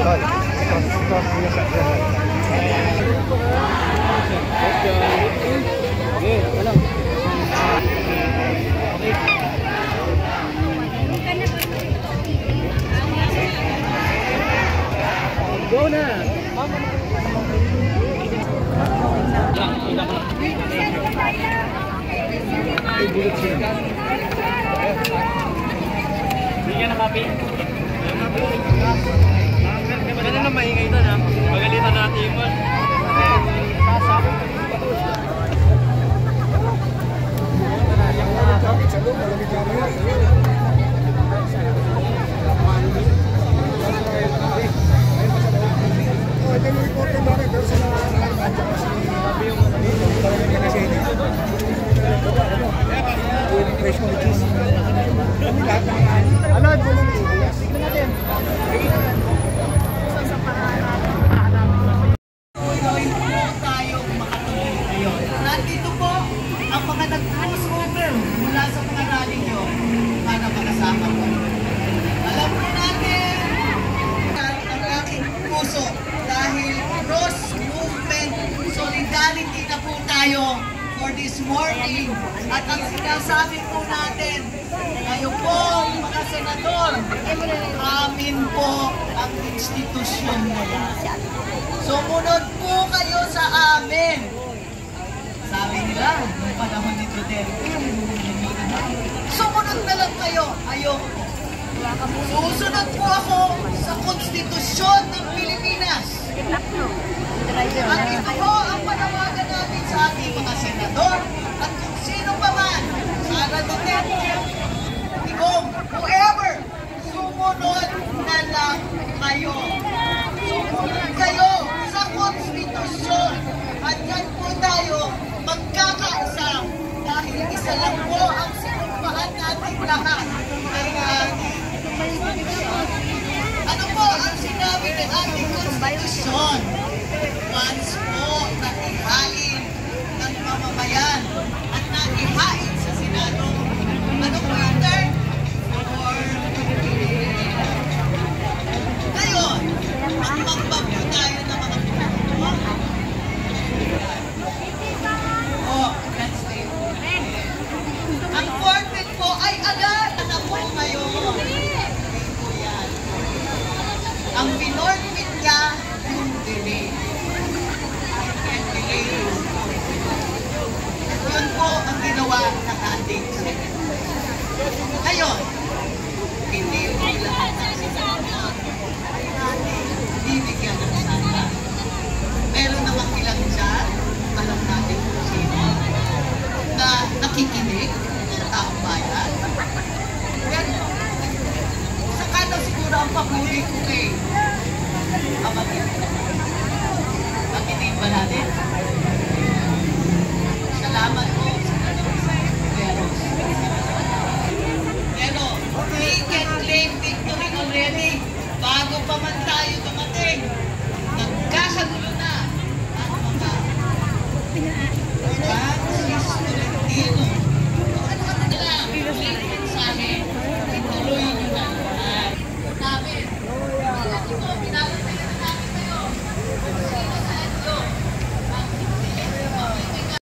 Go na! Bigyan na kape. Ganun na maingay doon ha. Magalitan natin yung nandito po ang mga nag-crossover mula sa mga rally nyo para makasama po. Alam po natin ang aking puso dahil cross movement solidarity na po tayo for this morning. At ang sinasabi po natin, kayo po mga senador, amin po ang institusyon nila. Sumunod po kayo sa amin. Sabi nila, noong panahon ni Duterte, sumunod na lang kayo. Ayoko po. Susunod po ako sa konstitusyon ng Pilipinas. At ito po ang panawagan natin sa ating mga senador at kung sino pa man, Sara Duterte, Digong, whoever, sumunod na lang kayo. Sumunod kayo sa konstitusyon. At yan po tayo magkakaisa dahil isa lang po ang sinumpahan natin lahat ay ano po ang sinabi ng ating konstitusyon? Once po naihain ng mamamayan at naihain sa Senado, ano po yung term? Ngayon, magbago tayo ng mga ang forfeit po ay agad na po ngayon. Ang pinorfeit niya yung delay. Yun po ang ginawa ng ating Senate. Ngayon, hindi nila bibigyan ng sana. Meron namang ilang dyan, alam natin kung sino, na nakikinig sa taong bayan. Pero, saka na siguro ang pahuli ko kay Amatin. Makinig ba natin? Salamat po sa pero, we can claim victory already bago pa man tayo dumating. Nagkakagulo na ang mga Francis Tolentino. Ano na lang, may mensahe, ituloy nyo na lahat. Namin, ito, pinapatayan na namin kayo. Sino sa inyo? Ang pinipigay.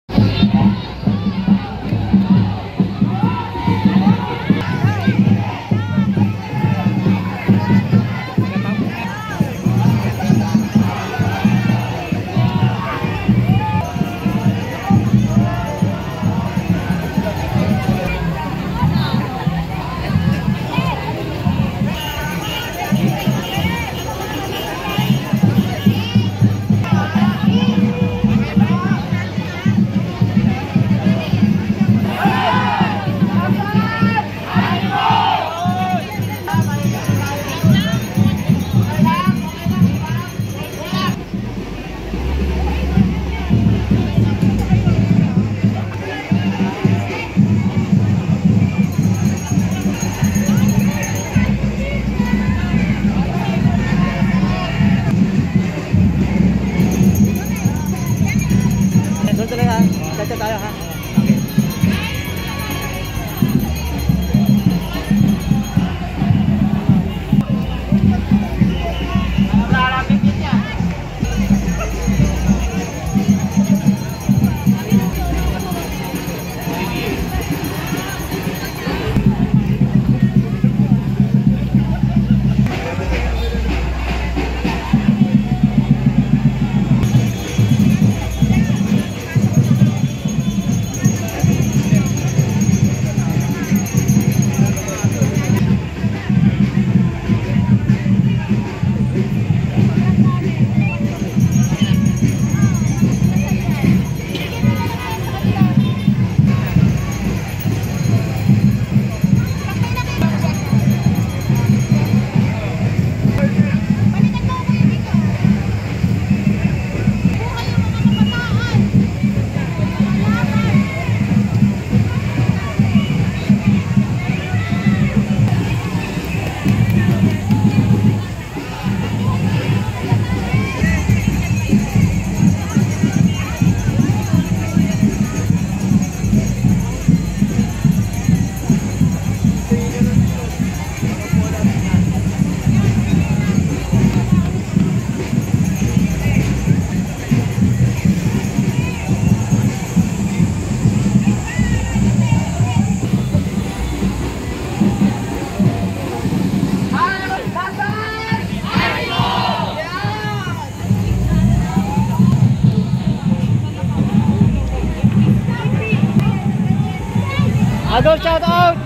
Adol, shout out!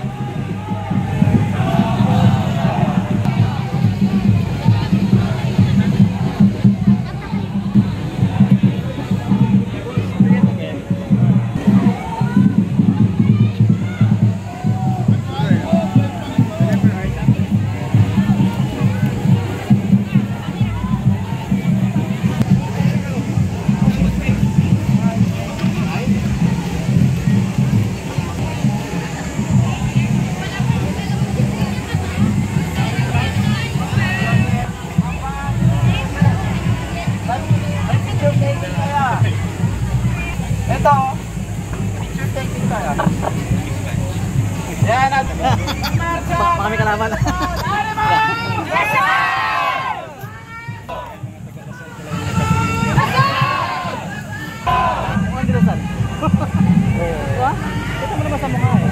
Ito. Picture taking kaya. Yan at Baka kami kalaban. Ang dinasan. Wah? Ito mo naman sa mukha eh.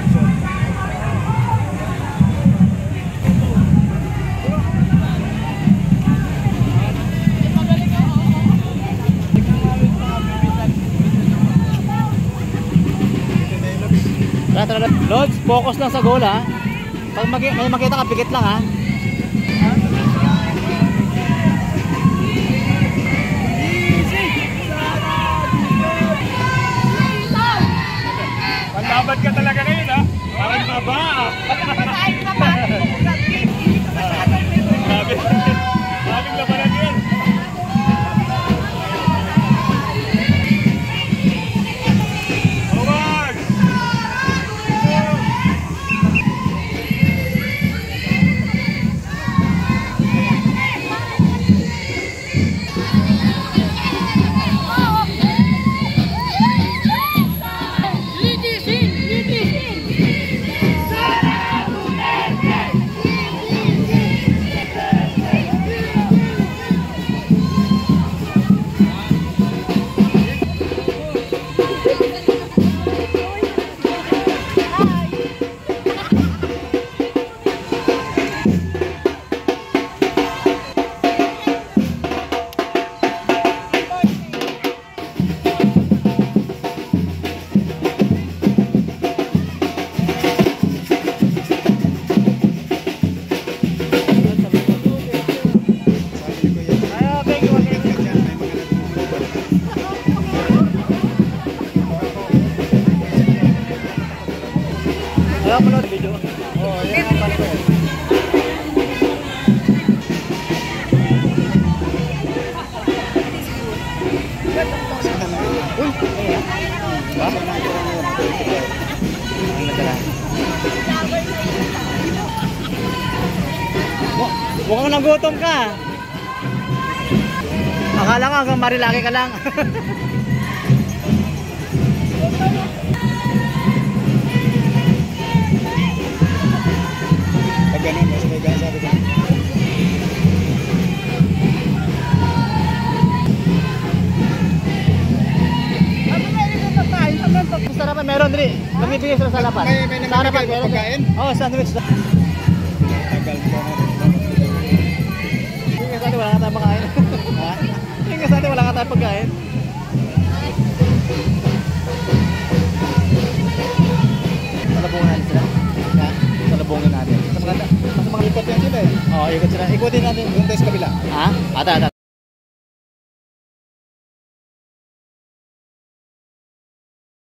Lods, focus lang sa goal ha. Pag may makita ka, pikit lang ha. Panlaban ka talaga ngayon ha. Parang baba. Daming labanan yan. Forward! Ayaw mo lang video. Oo, yan ang pato. Uy! Ba? Ang nagdala. Mukhang nagutom ka. Akala ko hanggang marilaki ka lang. Pag ganun, mas may gasa ko. Sa harapan meron din. Magbibigay sila sa harapan. Sa harapan meron pagkain? Oo, sandwich. Tagal ko na. Yung kasali wala ka tayong pagkain. Ha? Yung kasali wala ka tayong pagkain. Salubungin natin sila. Ha? Salubungin natin. Mas maganda. Mas mga ikot yan sila eh. Oo, ikot sila. Ikutin natin. Doon tayo sa kabila. Ha? Ata.